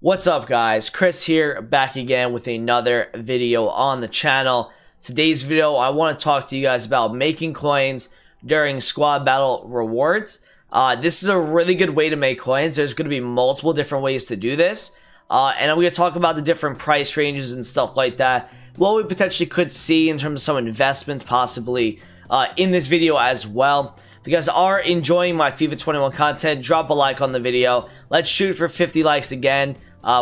What's up, guys? Chris here, back again with another video on the channel. Today's video, I want to talk to you guys about making coins during squad battle rewards. This is a really good way to make coins. There's going to be multiple different ways to do this. And I'm going to talk about the different price ranges and stuff like that. What we potentially could see in terms of some investments possibly in this video as well. If you guys are enjoying my FIFA 21 content, drop a like on the video. Let's shoot for 50 likes again.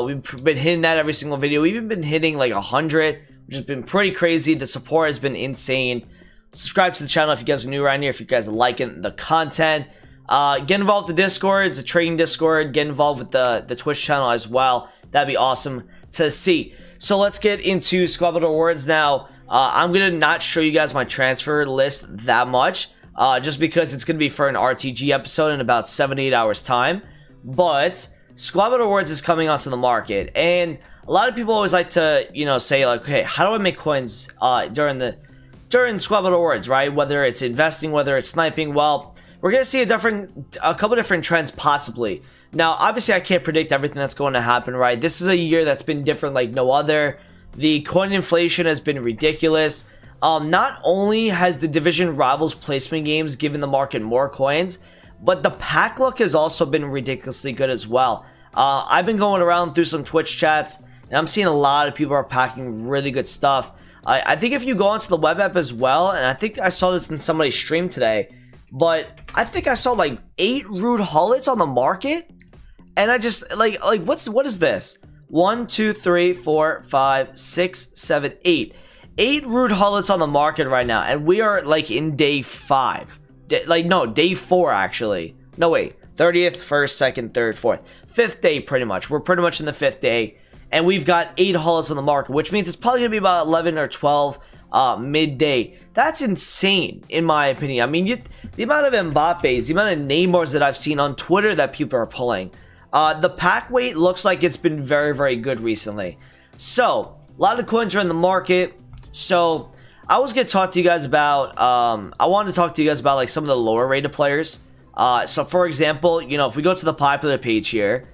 We've been hitting that every single video. We've even been hitting like 100, which has been pretty crazy. The support has been insane. Subscribe to the channel if you guys are new around here, if you guys are liking the content. Get involved with the Discord. It's a trading Discord. Get involved with the Twitch channel as well. That'd be awesome to see. So let's get into squad battle rewards now. I'm going to not show you guys my transfer list that much, just because it's going to be for an RTG episode in about 7-8 hours time. But squad battle rewards is coming onto the market, and a lot of people always like to, say like, okay, how do I make coins during squad battle rewards, right? Whether it's investing, whether it's sniping. Well, we're gonna see a couple different trends possibly. Now, obviously, I can't predict everything that's going to happen, right? This is a year that's been different like no other. The coin inflation has been ridiculous. Not only has the division rivals placement games given the market more coins, but the pack luck has also been ridiculously good as well. I've been going around through some Twitch chats, and I'm seeing a lot of people are packing really good stuff. I think if you go onto the web app as well, and I think I saw this in somebody's stream today, but I think I saw like 8 rude hullets on the market, and I just like what is this? 1, 2, 3, 4, 5, 6, 7, 8. 8 rude hullets on the market right now, and we are like in day 5. Day 4 actually. No, wait. 30th, 1st, 2nd, 3rd, 4th. 5th day pretty much. We're pretty much in the 5th day. And we've got 8 hullets on the market, which means it's probably going to be about 11 or 12 midday. That's insane, in my opinion. I mean, the amount of Mbappes, the amount of Neymars that I've seen on Twitter that people are pulling. The pack weight looks like it's been very, very good recently. So, a lot of coins are in the market. So, I was going to talk to you guys about, I wanted to talk to you guys about like some of the lower rated players. So for example, if we go to the popular page here,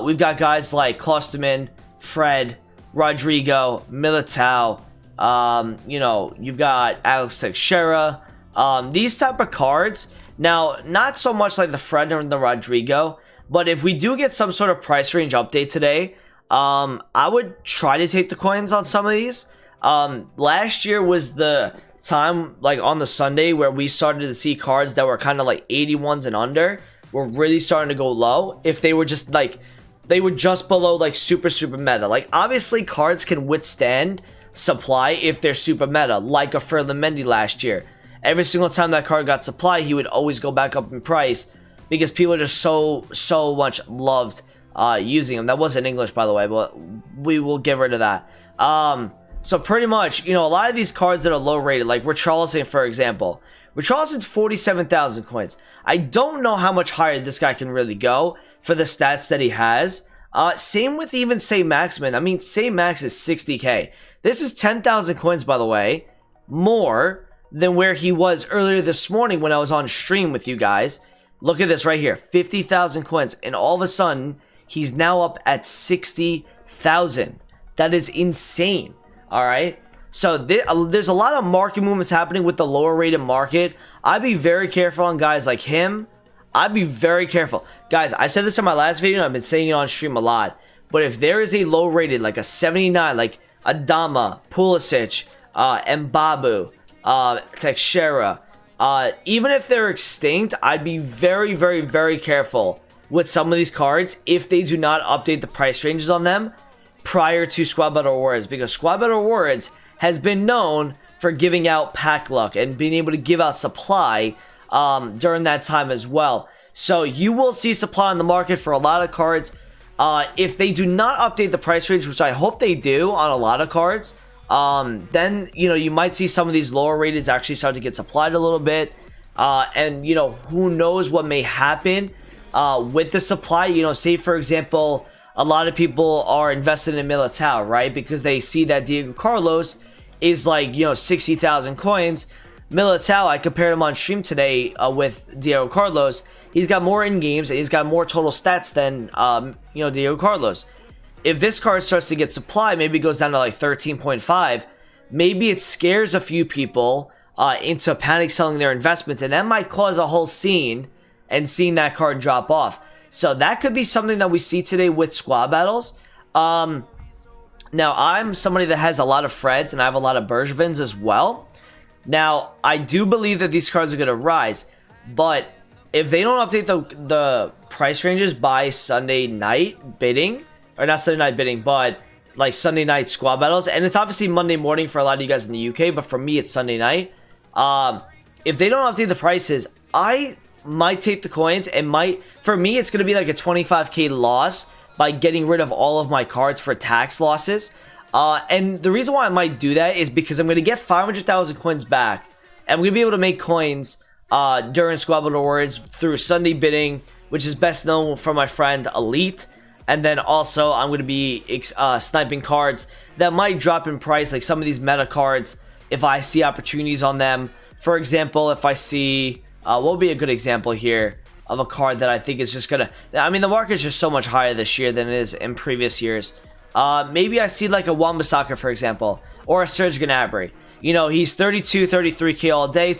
we've got guys like Klosterman, Fred, Rodrigo, Militao, you've got Alex Teixeira, these type of cards. Now, not so much like the Fred and the Rodrigo, but if we do get some sort of price range update today, I would try to take the coins on some of these. Last year was the time, like on the Sunday, where we started to see cards that were kind of like 81s and under were really starting to go low. If they were just like, they were just below like super meta. Like obviously cards can withstand supply if they're super meta, like a Ferland Mendy last year. Every single time that card got supply, he would always go back up in price because people just so much loved using him. That wasn't English, by the way, but we will get rid of that. So pretty much, a lot of these cards that are low rated, like Richarlison, for example. Richarlison's 47,000 coins. I don't know how much higher this guy can really go for the stats that he has. Same with even Say Maximin. I mean, Say Max is 60k. This is 10,000 coins, by the way, more than where he was earlier this morning when I was on stream with you guys. Look at this right here, 50,000 coins, and all of a sudden, he's now up at 60,000. That is insane. All right, so there's a lot of market movements happening with the lower rated market. I'd be very careful on guys like him. I'd be very careful. Guys, I said this in my last video, and I've been saying it on stream a lot. But if there is a low rated, like a 79, like Adama, Pulisic, Mbabu, Teixeira, even if they're extinct, I'd be very, very, very careful with some of these cards if they do not update the price ranges on them prior to squad battle rewards, because squad battle rewards has been known for giving out pack luck and being able to give out supply during that time as well. So you will see supply on the market for a lot of cards. If they do not update the price range, which I hope they do on a lot of cards, then you might see some of these lower rateds actually start to get supplied a little bit. And who knows what may happen with the supply. Say for example, a lot of people are invested in Militao, right? Because they see that Diego Carlos is like, 60,000 coins. Militao, I compared him on stream today with Diego Carlos. He's got more in games and he's got more total stats than Diego Carlos. if this card starts to get supply, maybe it goes down to like 13.5, maybe it scares a few people into panic selling their investments, and that might cause a whole scene and seeing that card drop off. So that could be something that we see today with squad battles. Now, I'm somebody that has a lot of Freds, and I have a lot of Bergevins as well. Now, I do believe that these cards are going to rise, but if they don't update the price ranges by Sunday night bidding, or not Sunday night bidding, but like Sunday night squad battles, and it's obviously Monday morning for a lot of you guys in the UK, but for me, it's Sunday night. If they don't update the prices, I might take the coins and for me, it's going to be like a 25k loss by getting rid of all of my cards for tax losses. And the reason why I might do that is because I'm going to get 500,000 coins back, and I'm going to be able to make coins during Squad Battle Rewards through Sunday bidding, which is best known for my friend Elite. And then also, I'm going to be sniping cards that might drop in price, like some of these meta cards, if I see opportunities on them. For example, if I see, what would be a good example here of a card that I think is just gonna, I mean, the market's just so much higher this year than it is in previous years. Maybe I see like a Wan-Bissaka, for example, or a Serge Gnabry. You know, he's 32, 33k all day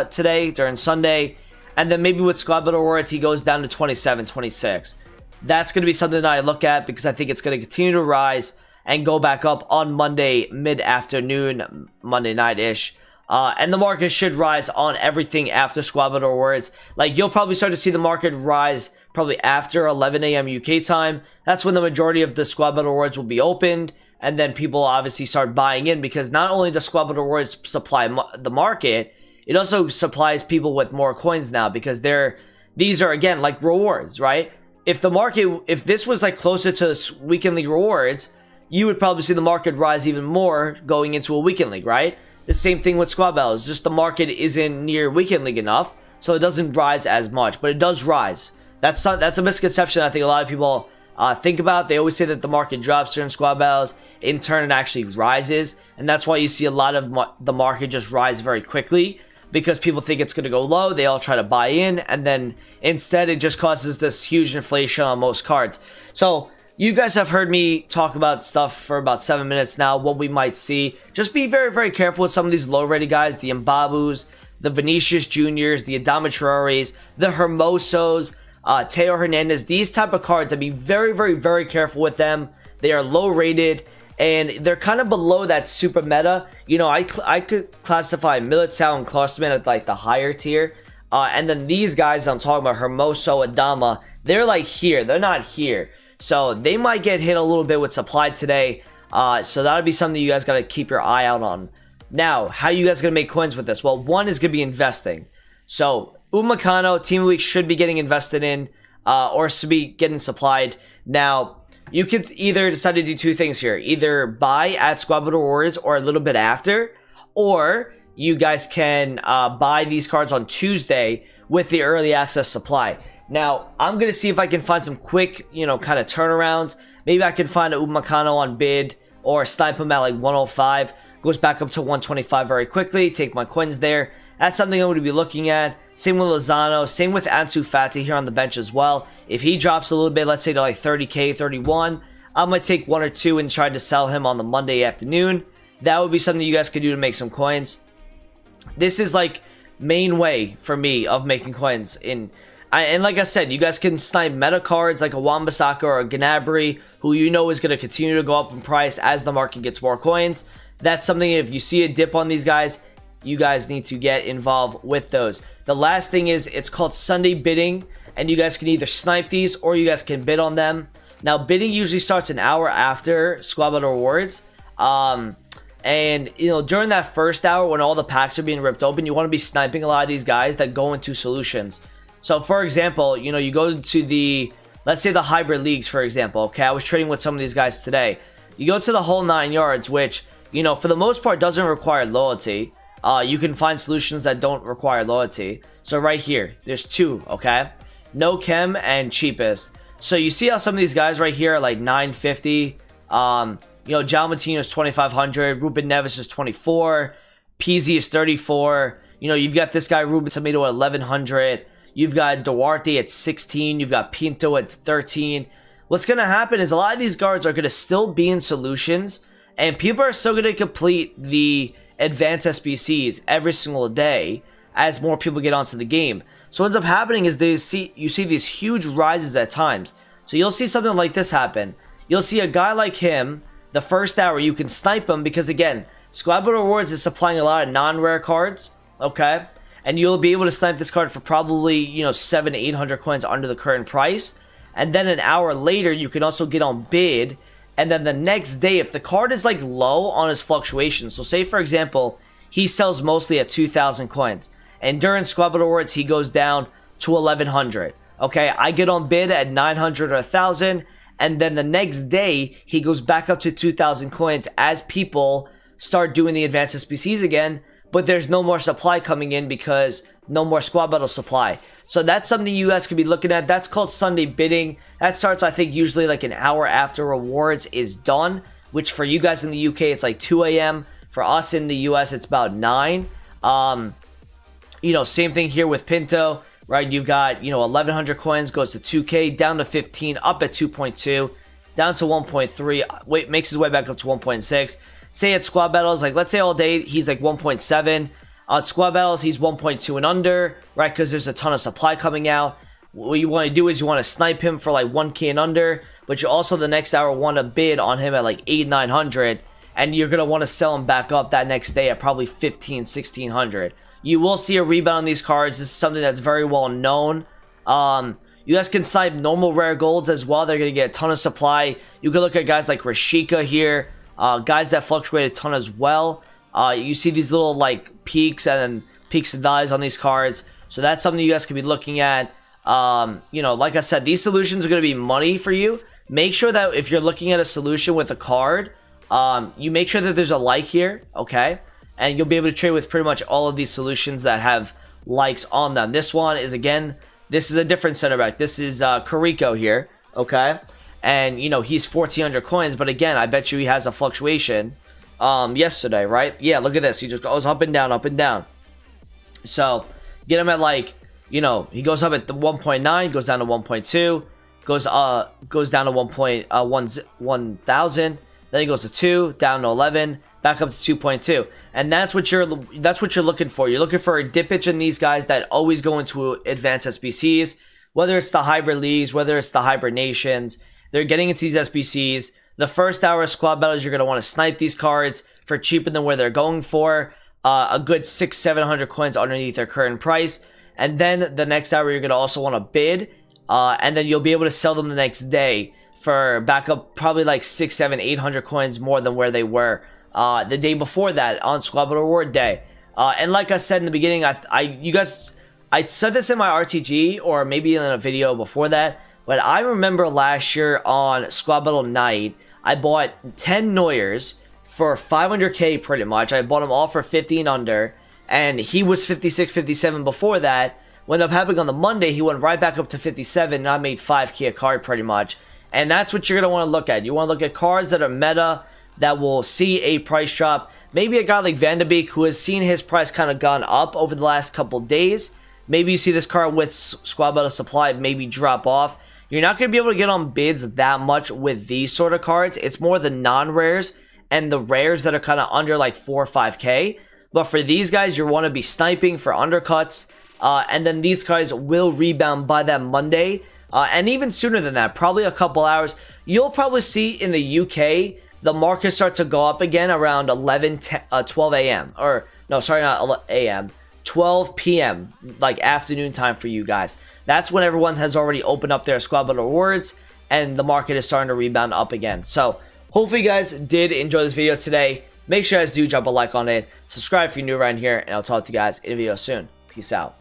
today during Sunday, and then maybe with Squad Battle Rewards, he goes down to 27, 26. That's going to be something that I look at because I think it's going to continue to rise and go back up on Monday mid-afternoon, Monday night-ish. And the market should rise on everything after Squad Battle Rewards. Like, you'll probably start to see the market rise probably after 11 a.m. UK time. That's when the majority of the Squad Battle Rewards will be opened. And then people obviously start buying in, because not only does Squad Battle Rewards supply the market, it also supplies people with more coins now, because these are, again, like rewards, right? If this was like closer to Weekend League rewards, you would probably see the market rise even more going into a Weekend League, right? The same thing with squad battles. Just the market isn't near Weekend League enough, so it doesn't rise as much, but it does rise. That's a misconception I think a lot of people think about. They always say that the market drops during squad battles. In turn, it actually rises, and that's why you see a lot of the market just rise very quickly, because people think it's going to go low. They all try to buy in, and then instead it just causes this huge inflation on most cards. So you guys have heard me talk about stuff for about 7 minutes now, what we might see. Just be very, very careful with some of these low-rated guys, the Mbabus, the Vinicius Juniors, the Adama Traores, the Hermosos, Teo Hernandez. These type of cards, I'd be very, very, very careful with them. They are low-rated, and they're kind of below that super meta. You know, I could classify Militao and Klosterman at like the higher tier. And then these guys I'm talking about, Hermoso, Adama, they're like here. They're not here. So they might get hit a little bit with supply today. So that'll be something you guys got to keep your eye out on. Now, how you guys going to make coins with this? Well, one is going to be investing. So Upamecano, Team of the Week should be getting invested in, or should be getting supplied. Now, you could either decide to do two things here. Either buy at Squad Battle Rewards or a little bit after, or you guys can buy these cards on Tuesday with the early access supply. Now, I'm going to see if I can find some quick, kind of turnarounds. Maybe I can find a Upamecano on bid or snipe him at like 105. Goes back up to 125 very quickly. Take my coins there. That's something I'm going to be looking at. Same with Lozano. Same with Ansu Fati here on the bench as well. If he drops a little bit, let's say to like 30k, 31, I'm going to take one or two and try to sell him on the Monday afternoon. That would be something you guys could do to make some coins. This is like main way for me of making coins. And like I said, you guys can snipe meta cards like a Wan-Bissaka or a Gnabry, who you know is going to continue to go up in price as the market gets more coins. That's something, if you see a dip on these guys, you guys need to get involved with those. The last thing is, it's called Sunday bidding, and you guys can either snipe these or you guys can bid on them. Now, bidding usually starts an hour after Squad Battle Rewards. And, during that first hour when all the packs are being ripped open, you want to be sniping a lot of these guys that go into solutions. So, for example, you go to let's say the hybrid leagues, for example. Okay, I was trading with some of these guys today. You go to the whole 9 yards, which, for the most part doesn't require loyalty. You can find solutions that don't require loyalty. So right here, there's two, okay? No Chem and Cheapest. So you see how some of these guys right here are like 950. Jalmatino is 2500. Ruben Neves is 24. PZ is 34. You've got this guy Ruben Tomato at 1100. You've got Duarte at 16. You've got Pinto at 13. what's going to happen is a lot of these cards are going to still be in solutions, and people are still going to complete the advanced SBCs every single day as more people get onto the game. So what ends up happening is you see these huge rises at times. So you'll see something like this happen. You'll see a guy like him, the first hour, you can snipe him because, again, Squad Battle Rewards is supplying a lot of non-rare cards, okay? And you'll be able to snipe this card for probably, you know, 700 to 800 coins under the current price. And then an hour later, you can also get on bid. And then the next day, if the card is like low on his fluctuations, so say for example, he sells mostly at 2,000 coins. And during Squad Battle Rewards, he goes down to 1,100. Okay, I get on bid at 900 or 1,000. And then the next day, he goes back up to 2,000 coins as people start doing the advanced SBCs again. But there's no more supply coming in because no more Squad Battle supply. So that's something you guys could be looking at. That's called Sunday bidding. That starts, I think, usually like an hour after rewards is done, which for you guys in the UK, it's like 2 a.m. For us in the US, it's about 9. You know, same thing here with Pinto, right? You've got, you know, 1,100 coins goes to 2K, down to 15, up at 2.2, down to 1.3, wait, makes his way back up to 1.6. Say at Squad Battles, like let's say all day he's like 1.7. On Squad Battles, he's 1.2 and under, right? Because there's a ton of supply coming out. What you want to do is you want to snipe him for like 1K and under, but you also the next hour want to bid on him at like 800-900, and you're going to want to sell him back up that next day at probably 1,500-1,600. You will see a rebound on these cards. This is something that's very well known. You guys can snipe normal rare golds as well. They're going to get a ton of supply. You can look at guys like Rashika here, guys that fluctuate a ton as well. You see these little like peaks and valleys on these cards. So that's something you guys can be looking at. You know, like I said, these solutions are going to be money for you. Make sure that if you're looking at a solution with a card, you make sure that there's a like here, okay? And you'll be able to trade with pretty much all of these solutions that have likes on them. This one is, again, this is a different center back. This is Kariko here, okay? And, you know, he's 1,400 coins, but again, I bet you he has a fluctuation yesterday, right? Yeah, look at this. He just goes up and down, up and down. So, get him at like, you know, he goes up at the 1.9, goes down to 1.2, goes down to 1,000, then he goes to 2, down to 11, back up to 2.2. And that's what you're looking for. You're looking for a dippage in these guys that always go into advanced SBCs, whether it's the hybrid leagues, whether it's the hybrid nations. They're getting into these SBCs. The first hour of Squad Battles, you're going to want to snipe these cards for cheaper than where they're going for. A good 600-700 coins underneath their current price. And then the next hour, you're going to also want to bid. And then you'll be able to sell them the next day for back up probably like 600, 700, 800 coins more than where they were the day before that on Squad Battle Reward Day. And like I said in the beginning, I said this in my RTG or maybe in a video before that, but I remember last year on Squad Battle Night, I bought 10 Neuers for 500k pretty much. I bought them all for 50 and under, and he was 56, 57 before that. What ended up happening on the Monday, he went right back up to 57, and I made 5k a card pretty much. And that's what you're going to want to look at. You want to look at cards that are meta, that will see a price drop. Maybe a guy like Van de Beek, who has seen his price kind of gone up over the last couple days. Maybe you see this card with Squad Battle supply maybe drop off. You're not going to be able to get on bids that much with these sort of cards. It's more the non-rares and the rares that are kind of under like 4 or 5k. But for these guys, you want to be sniping for undercuts. And then these guys will rebound by that Monday. And even sooner than that, probably a couple hours. You'll probably see in the UK, the market start to go up again around 12 a.m. Or, no, sorry, not a.m. 12 p.m. like afternoon time for you guys. That's when everyone has already opened up their Squad Battle Rewards and the market is starting to rebound up again. So hopefully you guys did enjoy this video today. Make sure you guys do drop a like on it. Subscribe if you're new around here, and I'll talk to you guys in a video soon. Peace out.